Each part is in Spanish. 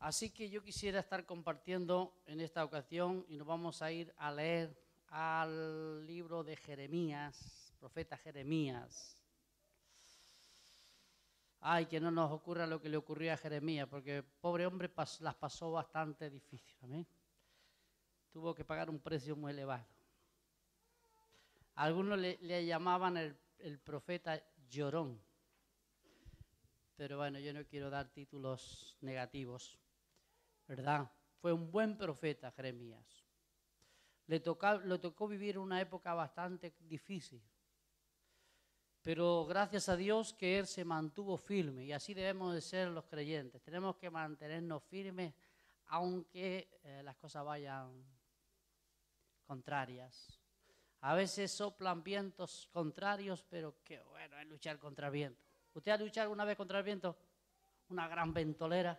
Así que yo quisiera estar compartiendo en esta ocasión y nos vamos a ir a leer al libro de Jeremías, profeta Jeremías. Ay, que no nos ocurra lo que le ocurrió a Jeremías, porque el pobre hombre las pasó bastante difícil. ¿Amén? Tuvo que pagar un precio muy elevado. Algunos le llamaban el profeta llorón. Pero bueno, yo no quiero dar títulos negativos, ¿verdad? Fue un buen profeta Jeremías. Le tocó vivir una época bastante difícil. Pero gracias a Dios que Él se mantuvo firme y así debemos de ser los creyentes. Tenemos que mantenernos firmes aunque las cosas vayan contrarias. A veces soplan vientos contrarios, pero qué bueno es luchar contra el viento. ¿Usted ha luchado alguna vez contra el viento? Una gran ventolera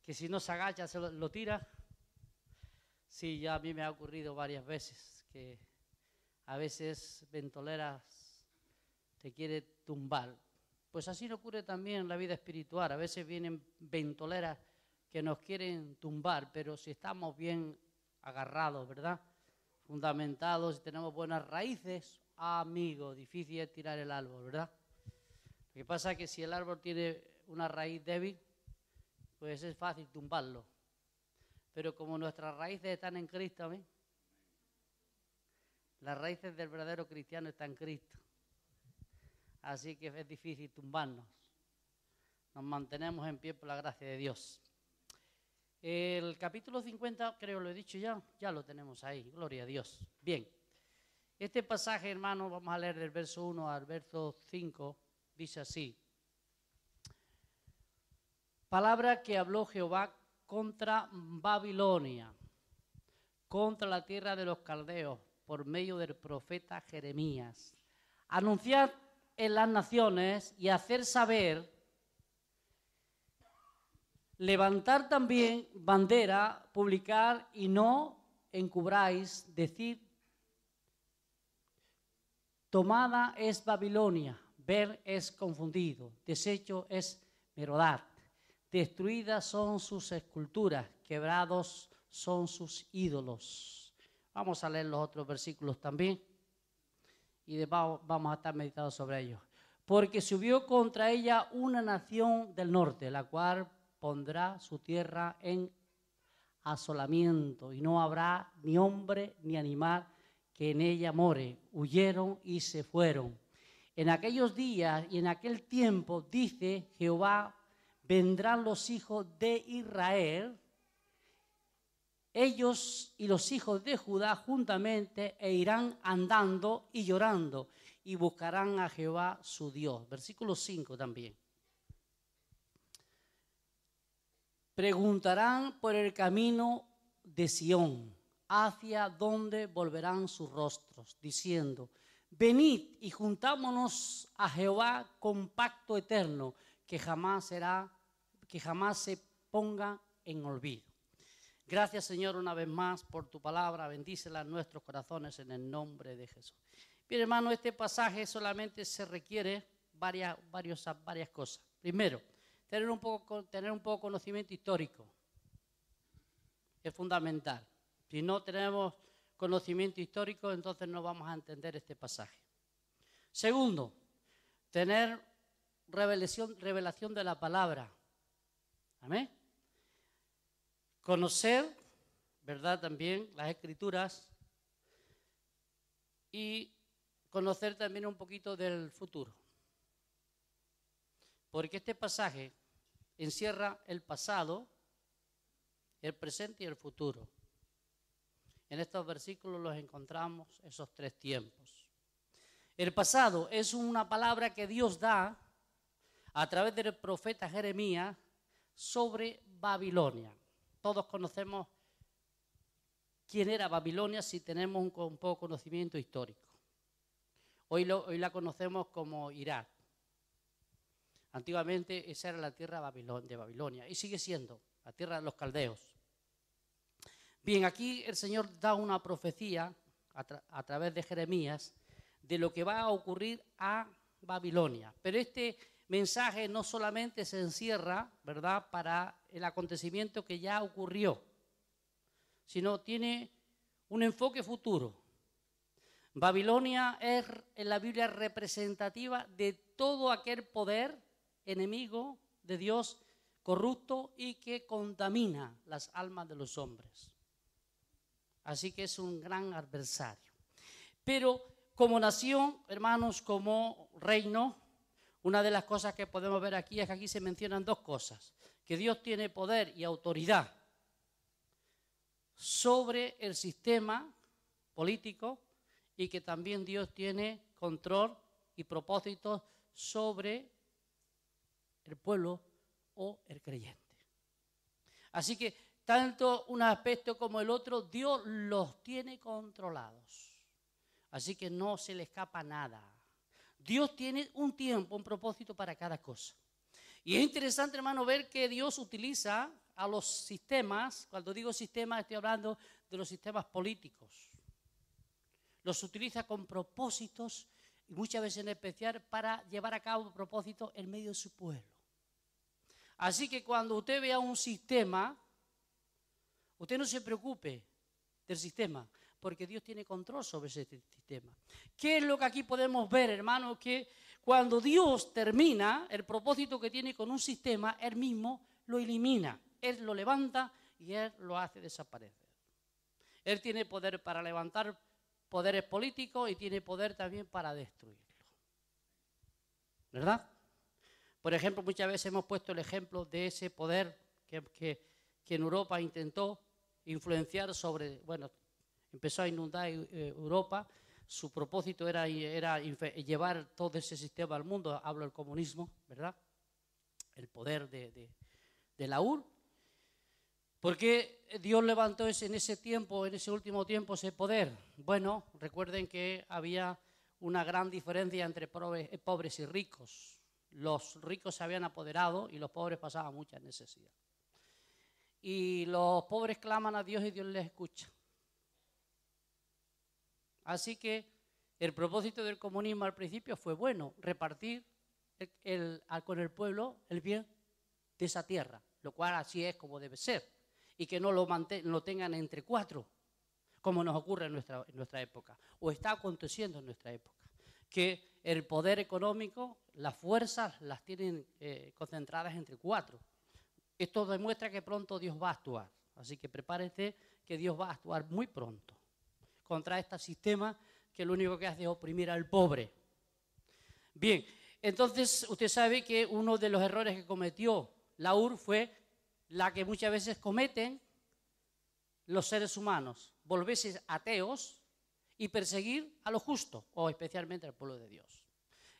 que si no se agacha se lo tira. Sí, ya a mí me ha ocurrido varias veces que a veces ventoleras te quiere tumbar. Pues así nos ocurre también en la vida espiritual. A veces vienen ventoleras que nos quieren tumbar, pero si estamos bien agarrados, ¿verdad? Fundamentados, si tenemos buenas raíces, amigo, difícil es tirar el árbol, ¿verdad? Lo que pasa es que si el árbol tiene una raíz débil, pues es fácil tumbarlo. Pero como nuestras raíces están en Cristo, ¿ven? Las raíces del verdadero cristiano están en Cristo. Así que es difícil tumbarnos. Nos mantenemos en pie por la gracia de Dios. El capítulo 50, creo lo he dicho ya lo tenemos ahí. Gloria a Dios. Bien. Este pasaje, hermano, vamos a leer del verso 1 al verso 5. Dice así: palabra que habló Jehová contra Babilonia, contra la tierra de los caldeos, por medio del profeta Jeremías. Anunciad en las naciones y hacer saber, levantar también bandera, publicar y no encubráis, decir, tomada es Babilonia, ver es confundido, deshecho es Merodat, destruidas son sus esculturas, quebrados son sus ídolos. Vamos a leer los otros versículos también y vamos a estar meditando sobre ellos. Porque subió contra ella una nación del norte, la cual pondrá su tierra en asolamiento y no habrá ni hombre ni animal que en ella more. Huyeron y se fueron. En aquellos días y en aquel tiempo, dice Jehová, vendrán los hijos de Israel, ellos y los hijos de Judá juntamente, e irán andando y llorando, y buscarán a Jehová su Dios. Versículo 5 también. Preguntarán por el camino de Sión, hacia donde volverán sus rostros, diciendo, venid y juntámonos a Jehová con pacto eterno, que jamás se ponga en olvido. Gracias, Señor, una vez más por tu palabra. Bendícela en nuestros corazones en el nombre de Jesús. Bien, hermano, este pasaje solamente se requiere varias cosas. Primero, tener un poco conocimiento histórico. Es fundamental. Si no tenemos conocimiento histórico, entonces no vamos a entender este pasaje. Segundo, tener revelación de la palabra. Amén. Conocer, ¿verdad? También las escrituras y conocer también un poquito del futuro. Porque este pasaje encierra el pasado, el presente y el futuro. En estos versículos los encontramos esos tres tiempos. El pasado es una palabra que Dios da a través del profeta Jeremías sobre Babilonia. Todos conocemos quién era Babilonia si tenemos un poco conocimiento histórico. Hoy la conocemos como Irak. Antiguamente esa era la tierra de Babilonia y sigue siendo la tierra de los caldeos. Bien, aquí el Señor da una profecía a través de Jeremías de lo que va a ocurrir a Babilonia. Pero este mensaje no solamente se encierra, ¿verdad?, para el acontecimiento que ya ocurrió, sino tiene un enfoque futuro. Babilonia es en la Biblia representativa de todo aquel poder enemigo de Dios, corrupto y que contamina las almas de los hombres. Así que es un gran adversario. Pero como nación, hermanos, como reino, una de las cosas que podemos ver aquí es que aquí se mencionan dos cosas: que Dios tiene poder y autoridad sobre el sistema político y que también Dios tiene control y propósitos sobre el pueblo o el creyente. Así que tanto un aspecto como el otro, Dios los tiene controlados. Así que no se le escapa nada. Dios tiene un tiempo, un propósito para cada cosa. Y es interesante, hermano, ver que Dios utiliza a los sistemas. Cuando digo sistemas, estoy hablando de los sistemas políticos. Los utiliza con propósitos y muchas veces en especial para llevar a cabo propósitos en medio de su pueblo. Así que cuando usted vea un sistema, usted no se preocupe del sistema, porque Dios tiene control sobre ese sistema. ¿Qué es lo que aquí podemos ver, hermano? Que cuando Dios termina el propósito que tiene con un sistema, Él mismo lo elimina. Él lo levanta y Él lo hace desaparecer. Él tiene poder para levantar poderes políticos y tiene poder también para destruirlo. ¿Verdad? Por ejemplo, muchas veces hemos puesto el ejemplo de ese poder que en Europa intentó influenciar sobre, bueno, empezó a inundar Europa. Su propósito era llevar todo ese sistema al mundo. Hablo del comunismo, ¿verdad? El poder de la URSS. ¿Por qué Dios levantó en ese tiempo, en ese último tiempo, ese poder? Bueno, recuerden que había una gran diferencia entre pobres y ricos. Los ricos se habían apoderado y los pobres pasaban mucha necesidad. Y los pobres claman a Dios y Dios les escucha. Así que el propósito del comunismo al principio fue bueno, repartir con el pueblo el bien de esa tierra, lo cual así es como debe ser, y que no lo tengan entre cuatro, como nos ocurre en nuestra época, o está aconteciendo en nuestra época, que el poder económico, las fuerzas las tienen concentradas entre cuatro. Esto demuestra que pronto Dios va a actuar, así que prepárese que Dios va a actuar muy pronto contra este sistema que lo único que hace es oprimir al pobre. Bien, entonces usted sabe que uno de los errores que cometió la URSS fue la que muchas veces cometen los seres humanos, volverse ateos y perseguir a los justos, o especialmente al pueblo de Dios.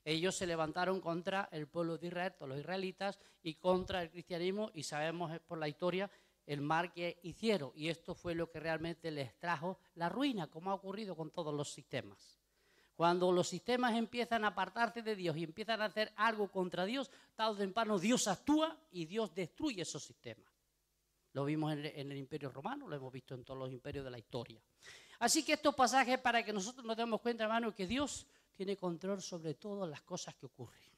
Ellos se levantaron contra el pueblo de Israel, todos los israelitas, y contra el cristianismo, y sabemos por la historia el mal que hicieron, y esto fue lo que realmente les trajo la ruina, como ha ocurrido con todos los sistemas. Cuando los sistemas empiezan a apartarse de Dios y empiezan a hacer algo contra Dios, tarde o temprano Dios actúa y Dios destruye esos sistemas. Lo vimos en el Imperio Romano, lo hemos visto en todos los imperios de la historia. Así que estos pasajes para que nosotros nos demos cuenta, hermano, que Dios tiene control sobre todas las cosas que ocurren.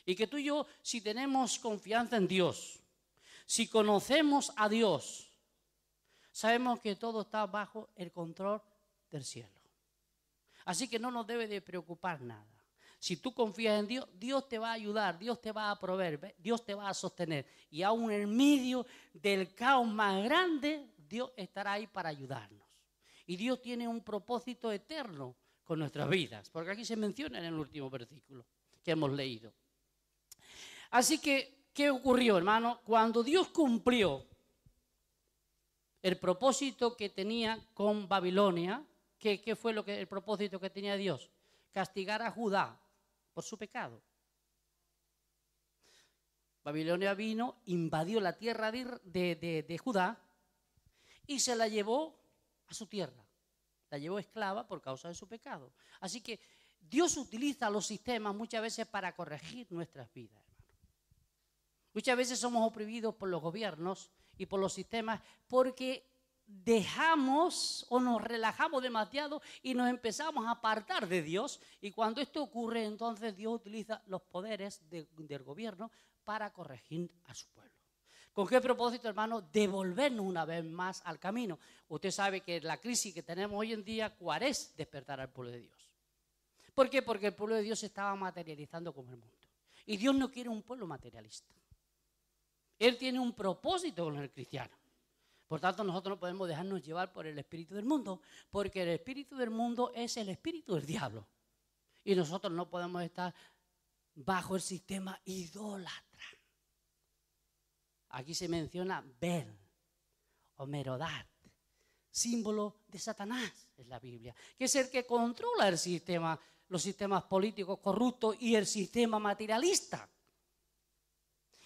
Y que tú y yo, si tenemos confianza en Dios, si conocemos a Dios, sabemos que todo está bajo el control del cielo. Así que no nos debe de preocupar nada. Si tú confías en Dios, Dios te va a ayudar, Dios te va a proveer, Dios te va a sostener. Y aún en medio del caos más grande, Dios estará ahí para ayudarnos. Y Dios tiene un propósito eterno con nuestras vidas, porque aquí se menciona en el último versículo que hemos leído. Así que, ¿qué ocurrió, hermano? Cuando Dios cumplió el propósito que tenía con Babilonia, ¿qué fue el propósito que tenía Dios? Castigar a Judá por su pecado. Babilonia vino, invadió la tierra de Judá y se la llevó a su tierra. La llevó esclava por causa de su pecado. Así que Dios utiliza los sistemas muchas veces para corregir nuestras vidas, hermano. Muchas veces somos oprimidos por los gobiernos y por los sistemas porque dejamos o nos relajamos demasiado y nos empezamos a apartar de Dios. Y cuando esto ocurre, entonces Dios utiliza los poderes del gobierno para corregir a su pueblo. ¿Con qué propósito, hermano? Devolvernos una vez más al camino. Usted sabe que la crisis que tenemos hoy en día, ¿cuál es? Despertar al pueblo de Dios. ¿Por qué? Porque el pueblo de Dios se estaba materializando como el mundo. Y Dios no quiere un pueblo materialista. Él tiene un propósito con el cristiano. Por tanto, nosotros no podemos dejarnos llevar por el espíritu del mundo, porque el espíritu del mundo es el espíritu del diablo. Y nosotros no podemos estar bajo el sistema idólatra. Aquí se menciona Bel o Merodach, símbolo de Satanás en la Biblia, que es el que controla el sistema, los sistemas políticos corruptos y el sistema materialista.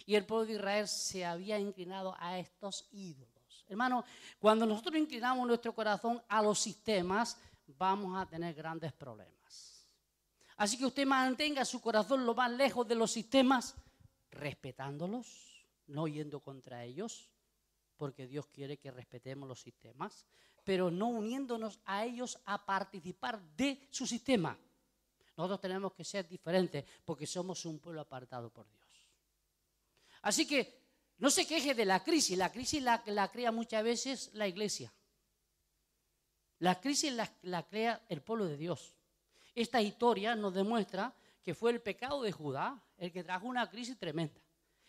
Y el pueblo de Israel se había inclinado a estos ídolos. Hermano, cuando nosotros inclinamos nuestro corazón a los sistemas, vamos a tener grandes problemas. Así que usted mantenga su corazón lo más lejos de los sistemas, respetándolos, no yendo contra ellos, porque Dios quiere que respetemos los sistemas, pero no uniéndonos a ellos a participar de su sistema. Nosotros tenemos que ser diferentes porque somos un pueblo apartado por Dios. Así que no se queje de la crisis la crea muchas veces la iglesia. La crisis la crea el pueblo de Dios. Esta historia nos demuestra que fue el pecado de Judá el que trajo una crisis tremenda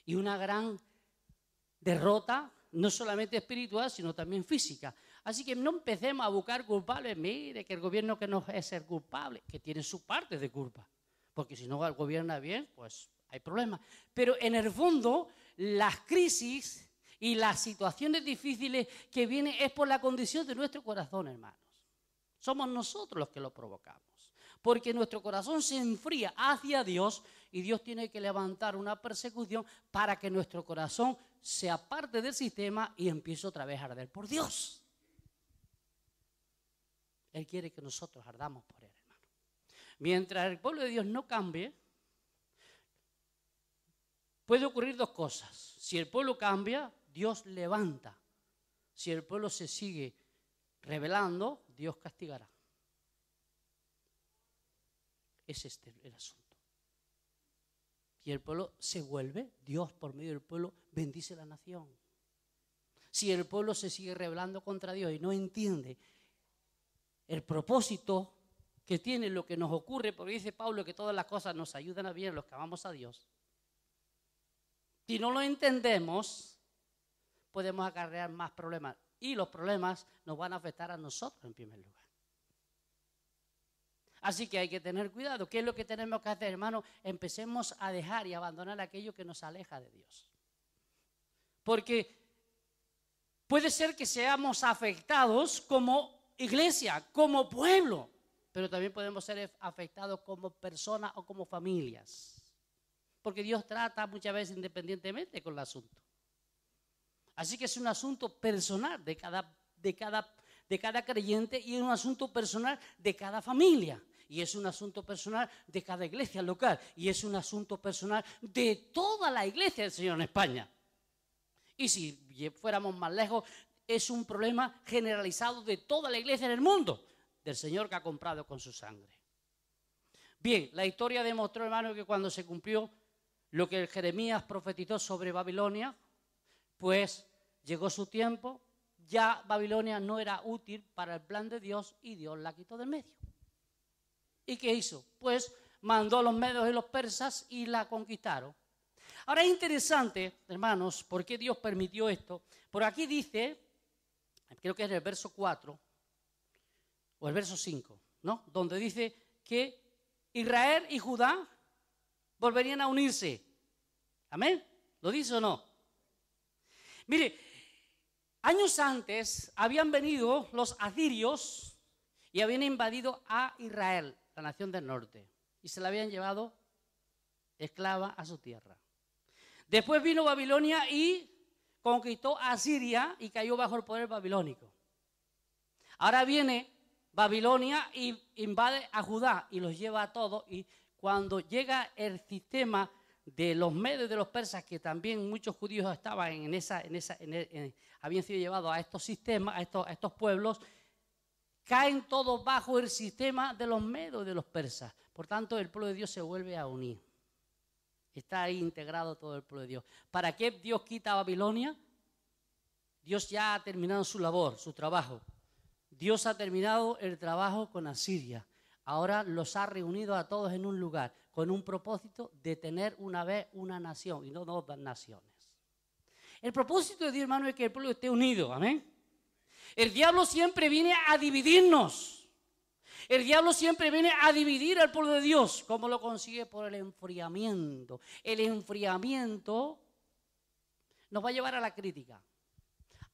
y una gran derrota, no solamente espiritual, sino también física. Así que no empecemos a buscar culpables. Mire que el gobierno que no es el culpable, que tiene su parte de culpa, porque si no gobierna bien, pues hay problemas. Pero en el fondo, las crisis y las situaciones difíciles que vienen es por la condición de nuestro corazón, hermanos. Somos nosotros los que lo provocamos. Porque nuestro corazón se enfría hacia Dios y Dios tiene que levantar una persecución para que nuestro corazón se aparte del sistema y empiece otra vez a arder por Dios. Él quiere que nosotros ardamos por Él, hermano. Mientras el pueblo de Dios no cambie, puede ocurrir dos cosas. Si el pueblo cambia, Dios levanta. Si el pueblo se sigue rebelando, Dios castigará. Es este el asunto. Si el pueblo se vuelve, Dios por medio del pueblo bendice la nación. Si el pueblo se sigue rebelando contra Dios y no entiende el propósito que tiene lo que nos ocurre, porque dice Pablo que todas las cosas nos ayudan a bien a los que amamos a Dios. Si no lo entendemos, podemos acarrear más problemas y los problemas nos van a afectar a nosotros en primer lugar. Así que hay que tener cuidado. ¿Qué es lo que tenemos que hacer, hermano? Empecemos a dejar y abandonar aquello que nos aleja de Dios. Porque puede ser que seamos afectados como iglesia, como pueblo, pero también podemos ser afectados como personas o como familias. Porque Dios trata muchas veces independientemente con el asunto. Así que es un asunto personal de cada creyente y es un asunto personal de cada familia. Y es un asunto personal de cada iglesia local. Y es un asunto personal de toda la iglesia del Señor en España. Y si fuéramos más lejos, es un problema generalizado de toda la iglesia en el mundo, del Señor que ha comprado con su sangre. Bien, la historia demostró, hermano, que cuando se cumplió lo que Jeremías profetizó sobre Babilonia, pues llegó su tiempo, ya Babilonia no era útil para el plan de Dios y Dios la quitó del medio. ¿Y qué hizo? Pues mandó a los medos y los persas y la conquistaron. Ahora es interesante, hermanos, por qué Dios permitió esto. Por aquí dice, creo que es el verso 4 o el verso 5, ¿no? Donde dice que Israel y Judá volverían a unirse. ¿Amén? ¿Lo dice o no? Mire, años antes habían venido los asirios y habían invadido a Israel, la nación del norte, y se la habían llevado esclava a su tierra. Después vino Babilonia y conquistó a Siria y cayó bajo el poder babilónico. Ahora viene Babilonia y invade a Judá y los lleva a todos, y cuando llega el sistema de los medios de los persas, que también muchos judíos estaban habían sido llevados a estos sistemas, a estos pueblos, caen todos bajo el sistema de los medios de los persas. Por tanto, el pueblo de Dios se vuelve a unir. Está ahí integrado todo el pueblo de Dios. ¿Para qué Dios quita a Babilonia? Dios ya ha terminado su labor, su trabajo. Dios ha terminado el trabajo con Asiria. Ahora los ha reunido a todos en un lugar con un propósito de tener una vez una nación y no dos naciones. El propósito de Dios, hermano, es que el pueblo esté unido. Amén. El diablo siempre viene a dividirnos. El diablo siempre viene a dividir al pueblo de Dios. ¿Cómo lo consigue? Por el enfriamiento. El enfriamiento nos va a llevar a la crítica,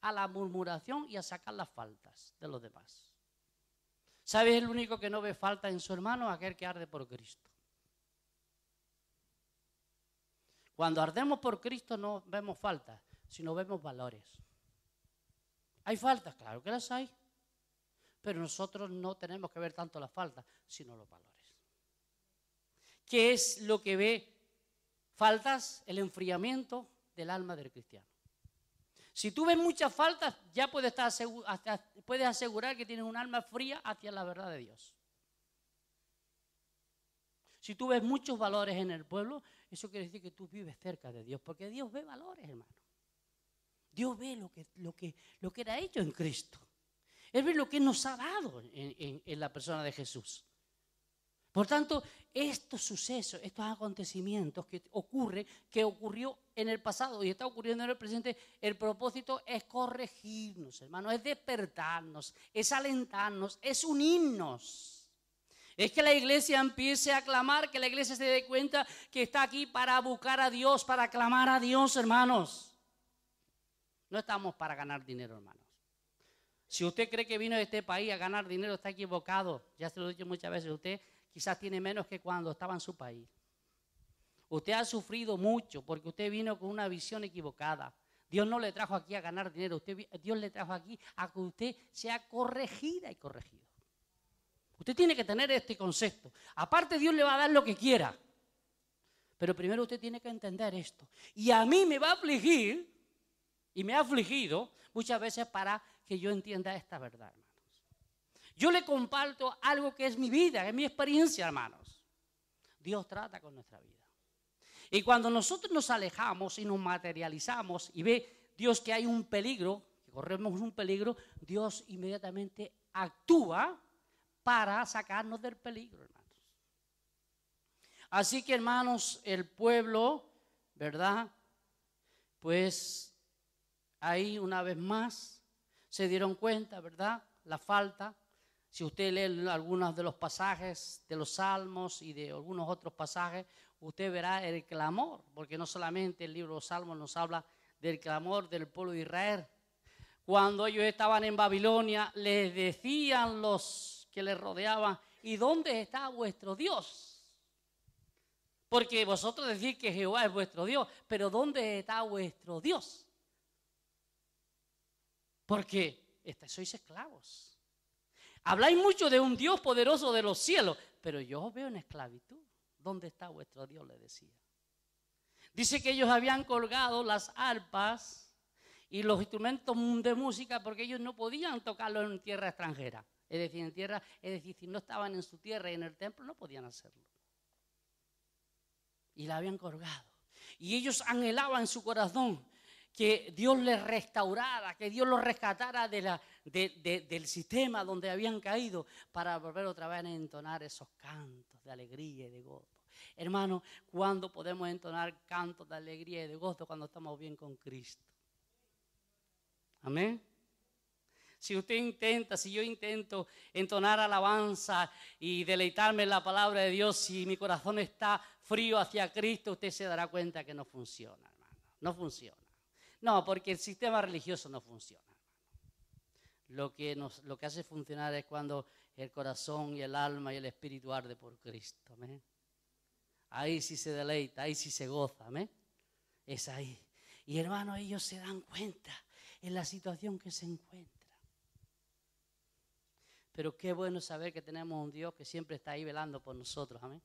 a la murmuración y a sacar las faltas de los demás. ¿Sabes el único que no ve falta en su hermano? Aquel que arde por Cristo. Cuando ardemos por Cristo no vemos faltas, sino vemos valores. ¿Hay faltas? Claro que las hay. Pero nosotros no tenemos que ver tanto las faltas, sino los valores. ¿Qué es lo que ve faltas? El enfriamiento del alma del cristiano. Si tú ves muchas faltas, ya puedes asegurar que tienes un alma fría hacia la verdad de Dios. Si tú ves muchos valores en el pueblo, eso quiere decir que tú vives cerca de Dios, porque Dios ve valores, hermano. Dios ve lo que era hecho en Cristo. Él ve lo que nos ha dado en la persona de Jesús. Por tanto, estos sucesos, estos acontecimientos que ocurrió en el pasado y está ocurriendo en el presente, el propósito es corregirnos, hermano, es despertarnos, es alentarnos, es unirnos. Es que la iglesia empiece a clamar, que la iglesia se dé cuenta que está aquí para buscar a Dios, para clamar a Dios, hermanos. No estamos para ganar dinero, hermanos. Si usted cree que vino a este país a ganar dinero, está equivocado. Ya se lo he dicho muchas veces, usted quizás tiene menos que cuando estaba en su país. Usted ha sufrido mucho porque usted vino con una visión equivocada. Dios no le trajo aquí a ganar dinero, Dios le trajo aquí a que usted sea corregida y corregido. Usted tiene que tener este concepto. Aparte, Dios le va a dar lo que quiera. Pero primero usted tiene que entender esto. Y a mí me va a afligir, y me ha afligido muchas veces para que yo entienda esta verdad, hermanos. Yo le comparto algo que es mi vida, es mi experiencia, hermanos. Dios trata con nuestra vida. Y cuando nosotros nos alejamos y nos materializamos y ve Dios que hay un peligro, que corremos un peligro, Dios inmediatamente actúa para sacarnos del peligro, hermanos. Así que, hermanos, el pueblo, ¿verdad? Pues ahí una vez más se dieron cuenta, ¿verdad? La falta. Si usted lee algunos de los pasajes de los Salmos y de algunos otros pasajes, usted verá el clamor, porque no solamente el libro de los Salmos nos habla del clamor del pueblo de Israel. Cuando ellos estaban en Babilonia, les decían los que les rodeaban, ¿y dónde está vuestro Dios? Porque vosotros decís que Jehová es vuestro Dios, pero ¿dónde está vuestro Dios? Porque sois esclavos. Habláis mucho de un Dios poderoso de los cielos, pero yo os veo en esclavitud. ¿Dónde está vuestro Dios?, le decía. Dice que ellos habían colgado las arpas y los instrumentos de música porque ellos no podían tocarlo en tierra extranjera. Es decir, si no estaban en su tierra y en el templo, no podían hacerlo. Y la habían colgado. Y ellos anhelaban en su corazón que Dios les restaurara, que Dios los rescatara del sistema donde habían caído para volver otra vez a entonar esos cantos de alegría y de gozo. Hermano, ¿cuándo podemos entonar cantos de alegría y de gozo? Cuando estamos bien con Cristo. Amén. Si yo intento entonar alabanza y deleitarme en la palabra de Dios, si mi corazón está frío hacia Cristo, usted se dará cuenta que no funciona, hermano. No funciona. No, porque el sistema religioso no funciona, hermano. Lo que hace funcionar es cuando el corazón y el alma y el espíritu arde por Cristo. ¿Amén? Ahí sí se deleita, ahí sí se goza. ¿Amén? Es ahí. Y hermano, ellos se dan cuenta en la situación que se encuentra. Pero qué bueno saber que tenemos un Dios que siempre está ahí velando por nosotros. Amén.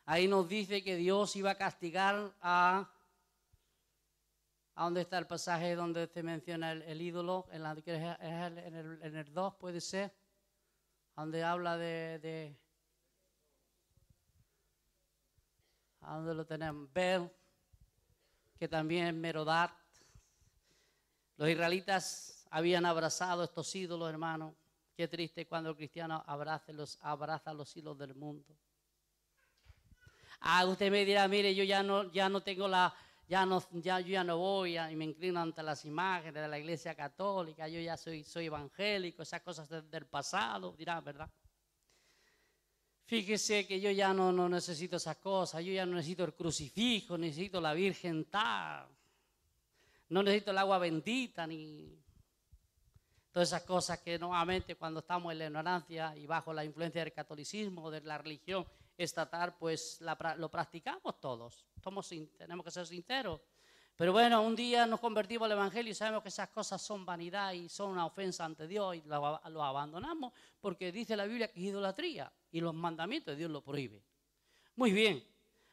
Ahí nos dice que Dios iba a castigar ¿a dónde está el pasaje donde se menciona el ídolo? En el 2, puede ser, donde habla ¿a dónde lo tenemos? Bel, que también es Merodach. Los israelitas habían abrazado estos ídolos, hermano. Qué triste cuando el cristiano abraza los ídolos del mundo. Usted me dirá, mire, yo ya no tengo yo ya no voy y me inclino ante las imágenes de la Iglesia Católica, yo ya soy evangélico, esas cosas del pasado, dirá, ¿verdad? Fíjese que yo ya no necesito esas cosas, yo ya no necesito el crucifijo, necesito la Virgen tal, no necesito el agua bendita ni todas esas cosas que nuevamente cuando estamos en la ignorancia y bajo la influencia del catolicismo o de la religión estatal, pues lo practicamos todos. Tenemos que ser sinceros. Pero bueno, un día nos convertimos al Evangelio y sabemos que esas cosas son vanidad y son una ofensa ante Dios y lo abandonamos porque dice la Biblia que es idolatría y los mandamientos de Dios lo prohíben. Muy bien,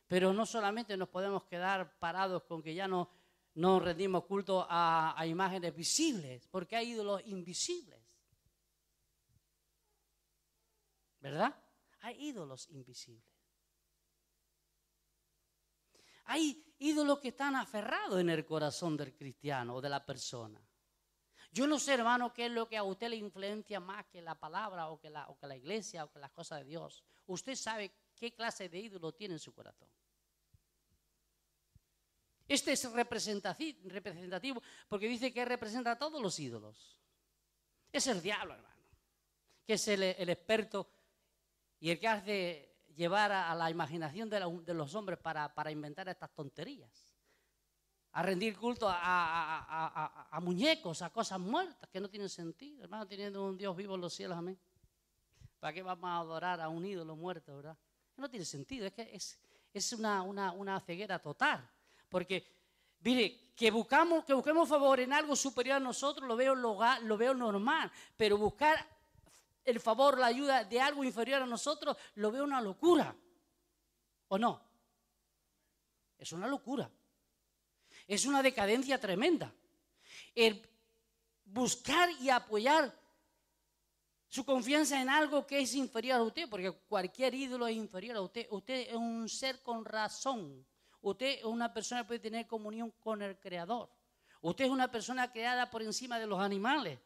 pero no solamente nos podemos quedar parados con que ya no rendimos culto a imágenes visibles, porque hay ídolos invisibles. ¿Verdad? Hay ídolos invisibles. Hay ídolos que están aferrados en el corazón del cristiano o de la persona. Yo no sé, hermano, qué es lo que a usted le influencia más que la palabra o que la iglesia o que las cosas de Dios. Usted sabe qué clase de ídolo tiene en su corazón. Este es representativo porque dice que representa a todos los ídolos. Es el diablo, hermano, que es el experto y el que hace llevar a la imaginación de los hombres para inventar estas tonterías. A rendir culto a muñecos, a cosas muertas que no tienen sentido. Hermano, teniendo un Dios vivo en los cielos, amén. ¿Para qué vamos a adorar a un ídolo muerto, verdad? No tiene sentido, es que es una ceguera total. Porque, mire, que busquemos favor en algo superior a nosotros, lo veo normal. Pero buscar el favor, la ayuda de algo inferior a nosotros, lo veo una locura. ¿O no? Es una locura. Es una decadencia tremenda. El buscar y apoyar su confianza en algo que es inferior a usted, porque cualquier ídolo es inferior a usted. Usted es un ser con razón. Usted es una persona que puede tener comunión con el Creador. Usted es una persona creada por encima de los animales.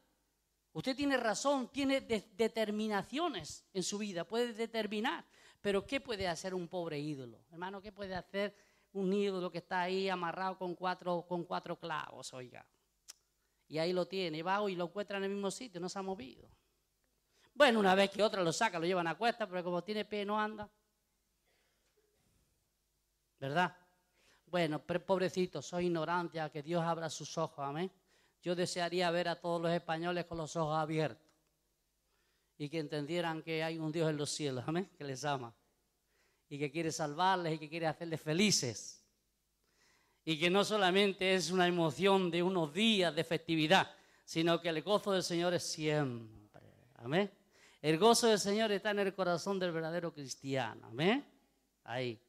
Usted tiene razón, tiene determinaciones en su vida, puede determinar. Pero ¿qué puede hacer un pobre ídolo? Hermano, ¿qué puede hacer un ídolo que está ahí amarrado con cuatro clavos, oiga? Y ahí lo tiene, va y lo encuentra en el mismo sitio, no se ha movido. Bueno, una vez que otra lo saca, lo llevan a cuesta, pero como tiene pie no anda. ¿Verdad? Bueno, pobrecito, soy ignorante, a que Dios abra sus ojos, amén. Yo desearía ver a todos los españoles con los ojos abiertos y que entendieran que hay un Dios en los cielos, amén, que les ama y que quiere salvarles y que quiere hacerles felices y que no solamente es una emoción de unos días de festividad, sino que el gozo del Señor es siempre, amén. El gozo del Señor está en el corazón del verdadero cristiano, amén. Ahí,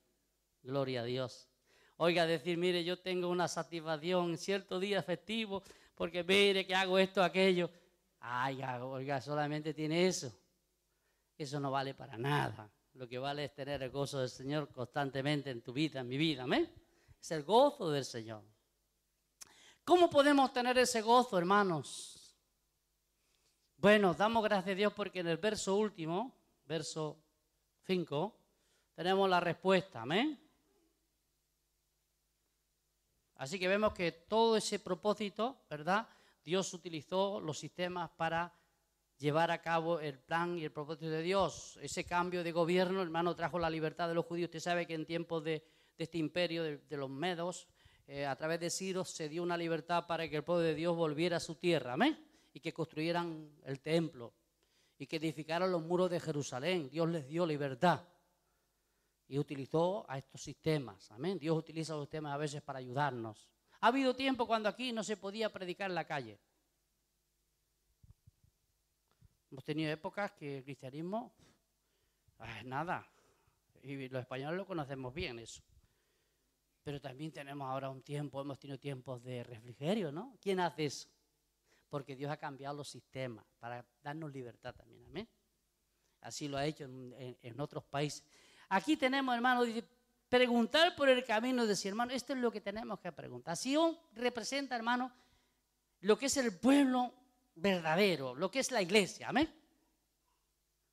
gloria a Dios. Oiga, decir, mire, yo tengo una satisfacción en cierto día festivo porque mire que hago esto, aquello. Ay, oiga, solamente tiene eso. Eso no vale para nada. Lo que vale es tener el gozo del Señor constantemente en tu vida, en mi vida, amén. Es el gozo del Señor. ¿Cómo podemos tener ese gozo, hermanos? Bueno, damos gracias a Dios porque en el verso último, verso 5, tenemos la respuesta, amén. Así que vemos que todo ese propósito, ¿verdad? Dios utilizó los sistemas para llevar a cabo el plan y el propósito de Dios. Ese cambio de gobierno, hermano, trajo la libertad de los judíos. Usted sabe que en tiempos de este imperio, de los medos, a través de Ciro se dio una libertad para que el pueblo de Dios volviera a su tierra, amén, y que construyeran el templo y que edificaran los muros de Jerusalén. Dios les dio libertad. Y utilizó a estos sistemas, amén. Dios utiliza los sistemas a veces para ayudarnos. Ha habido tiempo cuando aquí no se podía predicar en la calle. Hemos tenido épocas que el cristianismo, nada, Y los españoles lo conocemos bien eso. Pero también tenemos ahora hemos tenido tiempos de refrigerio, ¿no? ¿Quién hace eso? Porque Dios ha cambiado los sistemas para darnos libertad también, amén. Así lo ha hecho en otros países. Aquí tenemos, hermano, dice, preguntar por el camino, decir, hermano, esto es lo que tenemos que preguntar. Sion representa, hermano, lo que es el pueblo verdadero, lo que es la iglesia, amén.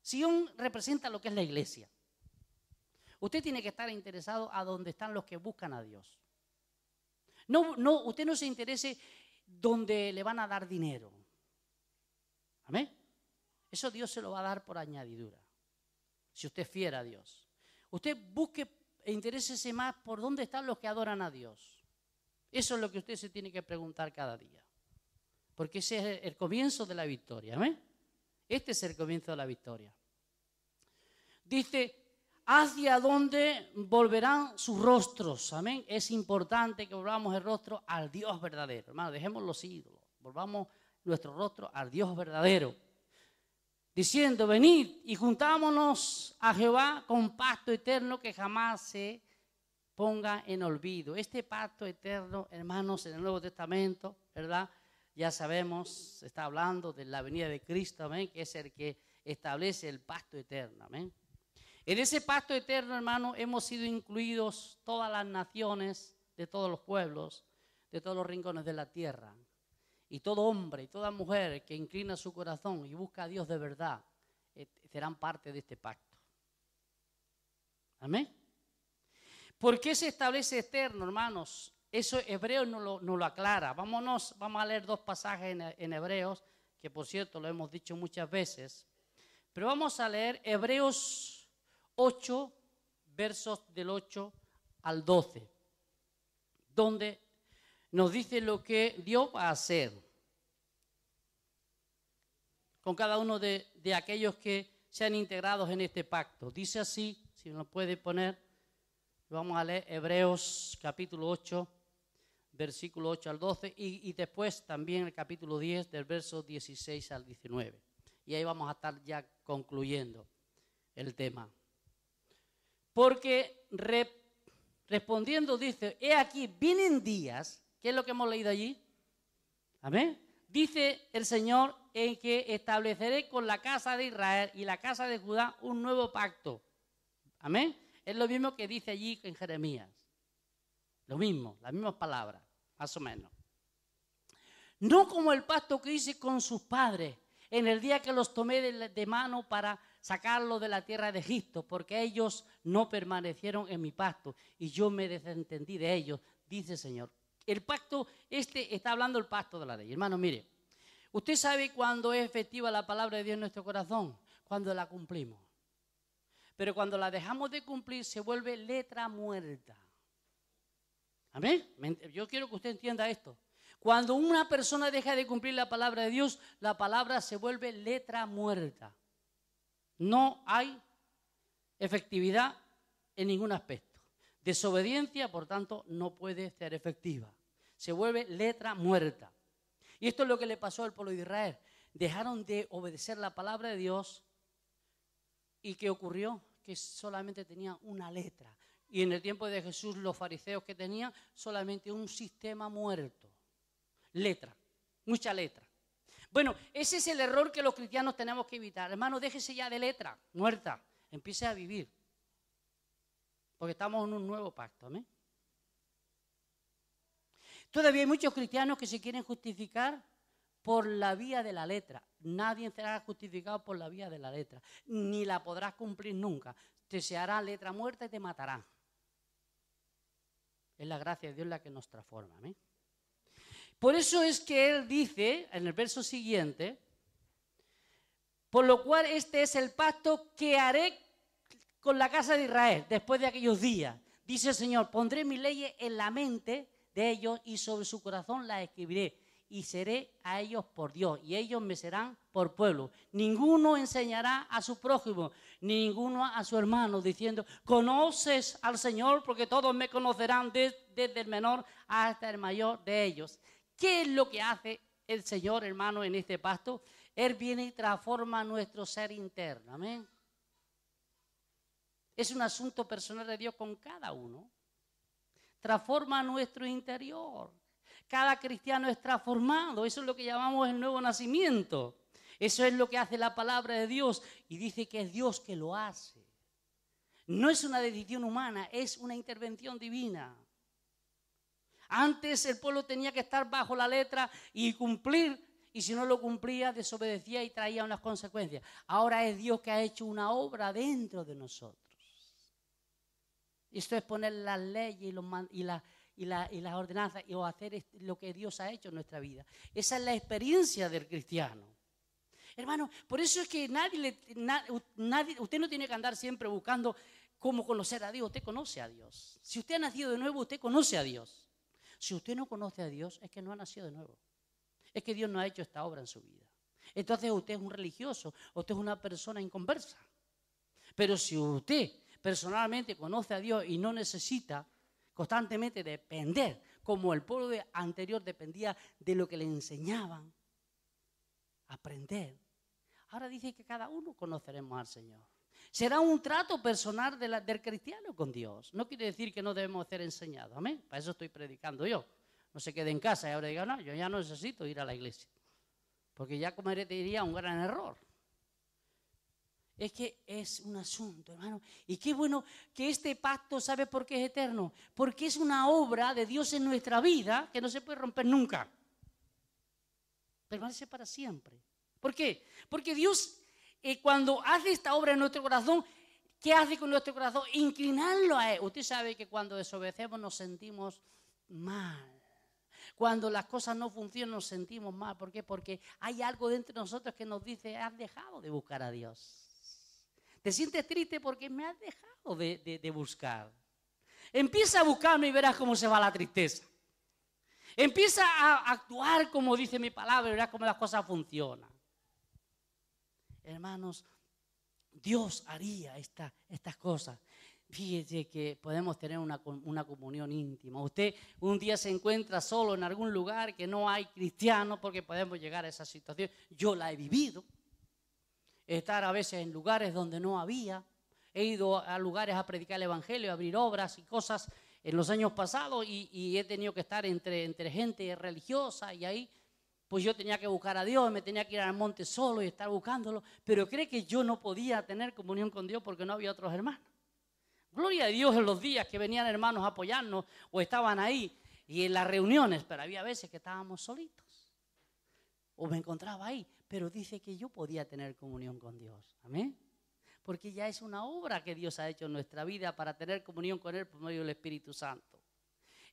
Sion representa lo que es la iglesia. Usted tiene que estar interesado a donde están los que buscan a Dios. Usted no se interese donde le van a dar dinero. Amén. Eso Dios se lo va a dar por añadidura. Si usted es fiel a Dios. Usted busque e interésese más por dónde están los que adoran a Dios. Eso es lo que usted se tiene que preguntar cada día. Porque ese es el comienzo de la victoria. ¿Amén? Este es el comienzo de la victoria. Dice, ¿hacia dónde volverán sus rostros? Amén. Es importante que volvamos el rostro al Dios verdadero. Hermano, dejemos los ídolos. Volvamos nuestro rostro al Dios verdadero. Diciendo, venid y juntámonos a Jehová con pacto eterno que jamás se ponga en olvido. Este pacto eterno, hermanos, en el Nuevo Testamento, ¿verdad? Ya sabemos, se está hablando de la venida de Cristo, amén, que es el que establece el pacto eterno, amén. En ese pacto eterno, hermano, hemos sido incluidos todas las naciones, de todos los pueblos, de todos los rincones de la tierra. Y todo hombre y toda mujer que inclina su corazón y busca a Dios de verdad, serán parte de este pacto. Amén. ¿Por qué se establece eterno, hermanos? Eso Hebreos nos lo aclara. Vamos a leer dos pasajes en Hebreos, que por cierto lo hemos dicho muchas veces. Pero vamos a leer Hebreos 8, versos del 8 al 12, donde nos dice lo que Dios va a hacer con cada uno de aquellos que sean integrados en este pacto. Dice así, si nos puede poner, vamos a leer Hebreos capítulo 8, versículo 8 al 12, y después también el capítulo 10, del verso 16 al 19. Y ahí vamos a estar ya concluyendo el tema. Porque respondiendo dice, he aquí, vienen días. ¿Qué es lo que hemos leído allí? Amén. Dice el Señor en que estableceré con la casa de Israel y la casa de Judá un nuevo pacto. Amén. Es lo mismo que dice allí en Jeremías. Lo mismo, las mismas palabras, más o menos. No como el pacto que hice con sus padres en el día que los tomé de mano para sacarlos de la tierra de Egipto, porque ellos no permanecieron en mi pacto y yo me desentendí de ellos, dice el Señor. El pacto, está hablando el pacto de la ley. Hermano, mire, usted sabe cuándo es efectiva la palabra de Dios en nuestro corazón, cuando la cumplimos. Pero cuando la dejamos de cumplir se vuelve letra muerta. Amén. Yo quiero que usted entienda esto. Cuando una persona deja de cumplir la palabra de Dios, la palabra se vuelve letra muerta. No hay efectividad en ningún aspecto. Desobediencia, por tanto, no puede ser efectiva. Se vuelve letra muerta. Y esto es lo que le pasó al pueblo de Israel. Dejaron de obedecer la palabra de Dios. ¿Y qué ocurrió? Que solamente tenían una letra. Y en el tiempo de Jesús, los fariseos que tenían solamente un sistema muerto. Letra, mucha letra. Bueno, ese es el error que los cristianos tenemos que evitar. Hermano, déjese ya de letra muerta. Empiece a vivir. Porque estamos en un nuevo pacto. ¿Amén? Todavía hay muchos cristianos que se quieren justificar por la vía de la letra. Nadie será justificado por la vía de la letra. Ni la podrás cumplir nunca. Te se hará letra muerta y te matarán. Es la gracia de Dios la que nos transforma. ¿Amén? Por eso es que él dice en el verso siguiente, por lo cual este es el pacto que haré con la casa de Israel después de aquellos días. Dice el Señor, pondré mis leyes en la mente de ellos y sobre su corazón las escribiré y seré a ellos por Dios y ellos me serán por pueblo. Ninguno enseñará a su prójimo, ninguno a su hermano diciendo, conoces al Señor porque todos me conocerán desde el menor hasta el mayor de ellos. ¿Qué es lo que hace el Señor, hermano, en este pacto? Él viene y transforma nuestro ser interno. Amén. Es un asunto personal de Dios con cada uno. Transforma nuestro interior. Cada cristiano es transformado. Eso es lo que llamamos el nuevo nacimiento. Eso es lo que hace la palabra de Dios. Y dice que es Dios que lo hace. No es una decisión humana, es una intervención divina. Antes el pueblo tenía que estar bajo la letra y cumplir. Y si no lo cumplía, desobedecía y traía unas consecuencias. Ahora es Dios que ha hecho una obra dentro de nosotros. Esto es poner las leyes y las ordenanzas o hacer lo que Dios ha hecho en nuestra vida. Esa es la experiencia del cristiano. Hermano, por eso es que usted no tiene que andar siempre buscando cómo conocer a Dios. Usted conoce a Dios. Si usted ha nacido de nuevo, usted conoce a Dios. Si usted no conoce a Dios, es que no ha nacido de nuevo. Es que Dios no ha hecho esta obra en su vida. Entonces usted es un religioso, usted es una persona inconversa. Pero si usted personalmente conoce a Dios y no necesita constantemente depender, como el pueblo anterior dependía de lo que le enseñaban, aprender. Ahora dice que cada uno conoceremos al Señor. Será un trato personal del cristiano con Dios. No quiere decir que no debemos ser enseñados. Amén. Para eso estoy predicando yo. No se quede en casa y ahora diga, no, yo ya no necesito ir a la iglesia. Porque ya cometería un gran error. Es que es un asunto, hermano. Y qué bueno que este pacto, ¿sabe por qué es eterno? Porque es una obra de Dios en nuestra vida que no se puede romper nunca. Permanece para siempre. ¿Por qué? Porque Dios, cuando hace esta obra en nuestro corazón, ¿qué hace con nuestro corazón? Inclinarlo a Él. Usted sabe que cuando desobedecemos nos sentimos mal. Cuando las cosas no funcionan nos sentimos mal. ¿Por qué? Porque hay algo dentro de nosotros que nos dice, has dejado de buscar a Dios. Te sientes triste porque me has dejado de buscar. Empieza a buscarme y verás cómo se va la tristeza. Empieza a actuar como dice mi palabra y verás cómo las cosas funcionan. Hermanos, Dios haría estas cosas. Fíjese que podemos tener una comunión íntima. Usted un día se encuentra solo en algún lugar que no hay cristianos porque podemos llegar a esa situación. Yo la he vivido. Estar a veces en lugares donde no había. He ido a lugares a predicar el evangelio, a abrir obras y cosas en los años pasados y he tenido que estar entre gente religiosa y ahí pues yo tenía que buscar a Dios, me tenía que ir al monte solo y estar buscándolo. Pero cree que yo no podía tener comunión con Dios porque no había otros hermanos. Gloria a Dios en los días que venían hermanos a apoyarnos o estaban ahí y en las reuniones, pero había veces que estábamos solitos o me encontraba ahí, pero dice que yo podía tener comunión con Dios, amén, porque ya es una obra que Dios ha hecho en nuestra vida para tener comunión con Él por medio del Espíritu Santo.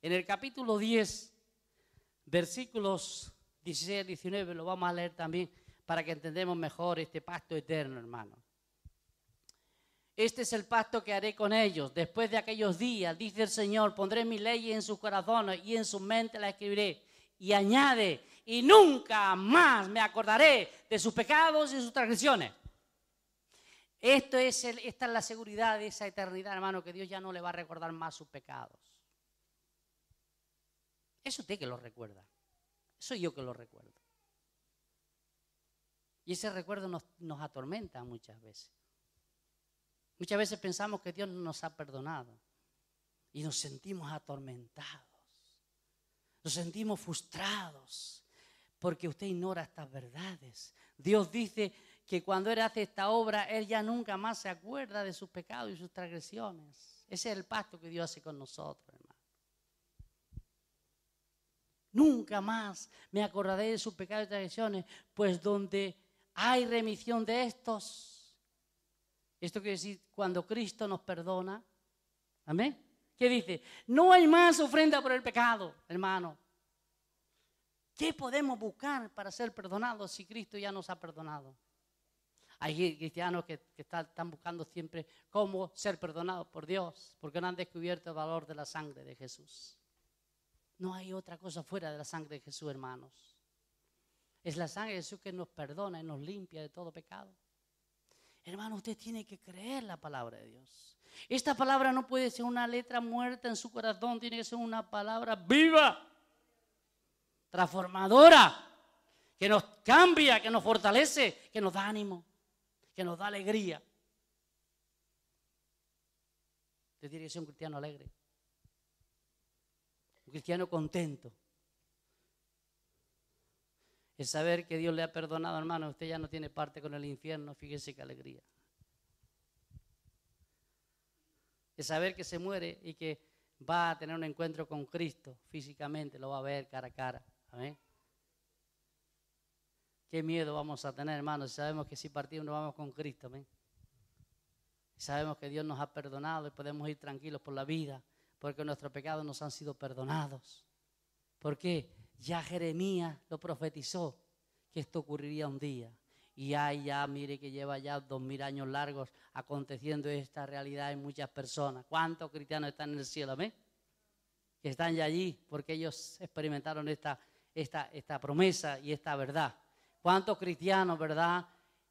En el capítulo 10, versículos 16 al 19, lo vamos a leer también para que entendamos mejor este pacto eterno, hermano. Este es el pacto que haré con ellos. Después de aquellos días, dice el Señor, pondré mis leyes en sus corazones y en sus mentes las escribiré. Y añade, y nunca más me acordaré de sus pecados y sus transgresiones. Esta es la seguridad de esa eternidad, hermano, que Dios ya no le va a recordar más sus pecados. Es usted que lo recuerda. Soy yo que lo recuerdo. Y ese recuerdo nos atormenta muchas veces. Muchas veces pensamos que Dios no nos ha perdonado y nos sentimos atormentados, nos sentimos frustrados porque usted ignora estas verdades. Dios dice que cuando Él hace esta obra, Él ya nunca más se acuerda de sus pecados y sus transgresiones. Ese es el pacto que Dios hace con nosotros, hermano. Nunca más me acordaré de sus pecados y transgresiones, pues donde hay remisión de estos. Esto quiere decir, cuando Cristo nos perdona, ¿amén? ¿Qué dice? No hay más ofrenda por el pecado, hermano. ¿Qué podemos buscar para ser perdonados si Cristo ya nos ha perdonado? Hay cristianos que están buscando siempre cómo ser perdonados por Dios, porque no han descubierto el valor de la sangre de Jesús. No hay otra cosa fuera de la sangre de Jesús, hermanos. Es la sangre de Jesús que nos perdona y nos limpia de todo pecado. Hermano, usted tiene que creer la palabra de Dios. Esta palabra no puede ser una letra muerta en su corazón, tiene que ser una palabra viva, transformadora, que nos cambia, que nos fortalece, que nos da ánimo, que nos da alegría. Usted tiene que ser un cristiano alegre, un cristiano contento. El saber que Dios le ha perdonado, hermano, usted ya no tiene parte con el infierno, fíjese qué alegría. El saber que se muere y que va a tener un encuentro con Cristo físicamente, lo va a ver cara a cara. Amén. Qué miedo vamos a tener, hermanos, si sabemos que si partimos nos vamos con Cristo. Amén. Sabemos que Dios nos ha perdonado y podemos ir tranquilos por la vida porque nuestros pecados nos han sido perdonados. ¿Por qué? Ya Jeremías lo profetizó que esto ocurriría un día. Y ya, mire que lleva ya 2000 años largos aconteciendo esta realidad en muchas personas. ¿Cuántos cristianos están en el cielo? ¿Amén? Que están ya allí porque ellos experimentaron esta promesa y esta verdad. ¿Cuántos cristianos, verdad,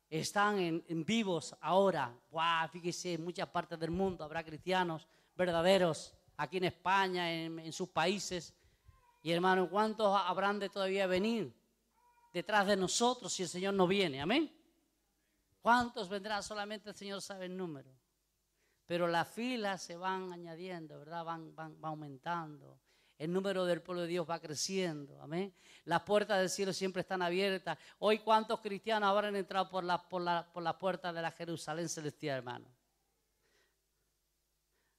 están en vivos ahora? ¡Wow! Fíjese, en muchas partes del mundo habrá cristianos verdaderos, aquí en España, en sus países. Y hermano, ¿cuántos habrán de todavía venir detrás de nosotros si el Señor no viene? Amén. ¿Cuántos vendrán? Solamente el Señor sabe el número. Pero las filas se van añadiendo, ¿verdad? Van aumentando. El número del pueblo de Dios va creciendo. Amén. Las puertas del cielo siempre están abiertas. Hoy, ¿cuántos cristianos habrán entrado por la puerta de la Jerusalén celestial, hermano?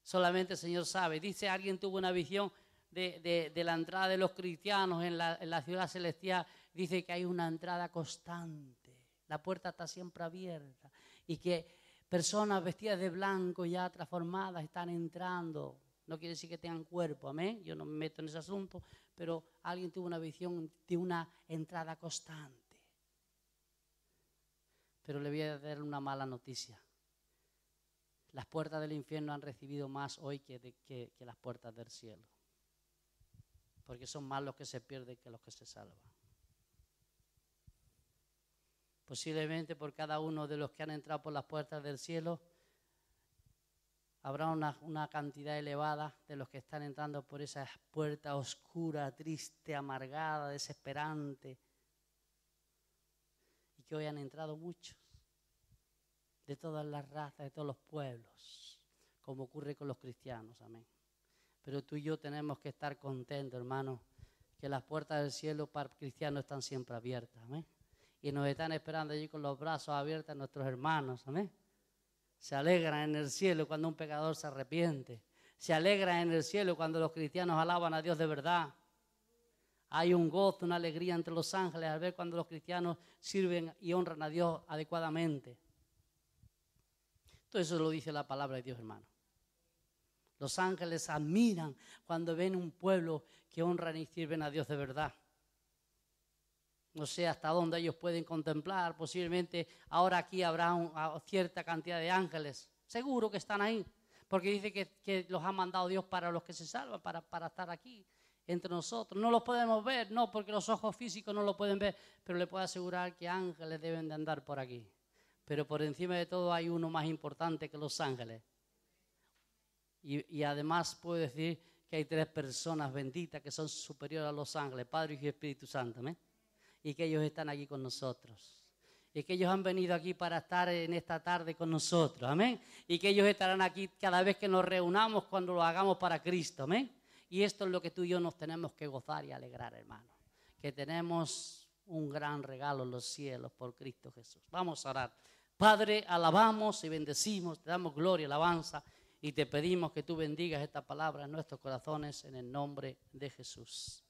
Solamente el Señor sabe. Dice, alguien tuvo una visión de la entrada de los cristianos en la ciudad celestial. Dice que hay una entrada constante. La puerta está siempre abierta. Y que personas vestidas de blanco ya transformadas están entrando. No quiere decir que tengan cuerpo, amén. Yo no me meto en ese asunto, pero alguien tuvo una visión de una entrada constante. Pero le voy a dar una mala noticia. Las puertas del infierno han recibido más hoy que las puertas del cielo. Porque son más los que se pierden que los que se salvan. Posiblemente por cada uno de los que han entrado por las puertas del cielo, habrá una cantidad elevada de los que están entrando por esa puerta oscura, triste, amargada, desesperante. Y que hoy han entrado muchos, de todas las razas, de todos los pueblos, como ocurre con los cristianos, amén. Pero tú y yo tenemos que estar contentos, hermano, que las puertas del cielo para cristianos están siempre abiertas, amén. Y nos están esperando allí con los brazos abiertos nuestros hermanos, amén. Se alegran en el cielo cuando un pecador se arrepiente. Se alegran en el cielo cuando los cristianos alaban a Dios de verdad. Hay un gozo, una alegría entre los ángeles al ver cuando los cristianos sirven y honran a Dios adecuadamente. Todo eso lo dice la palabra de Dios, hermano. Los ángeles admiran cuando ven un pueblo que honran y sirven a Dios de verdad. No sé hasta dónde ellos pueden contemplar. Posiblemente ahora aquí habrá cierta cantidad de ángeles. Seguro que están ahí. Porque dice que los ha mandado Dios para los que se salvan, para estar aquí entre nosotros. No los podemos ver, no, porque los ojos físicos no lo pueden ver. Pero le puedo asegurar que ángeles deben de andar por aquí. Pero por encima de todo hay uno más importante que los ángeles. Y además puedo decir que hay 3 personas benditas que son superiores a los ángeles, Padre, Hijo y Espíritu Santo, ¿amén? Y que ellos están aquí con nosotros. Y que ellos han venido aquí para estar en esta tarde con nosotros, amén. Y que ellos estarán aquí cada vez que nos reunamos cuando lo hagamos para Cristo, amén. Y esto es lo que tú y yo nos tenemos que gozar y alegrar, hermano. Que tenemos un gran regalo en los cielos por Cristo Jesús. Vamos a orar. Padre, alabamos y bendecimos, te damos gloria y alabanza y te pedimos que tú bendigas esta palabra en nuestros corazones en el nombre de Jesús.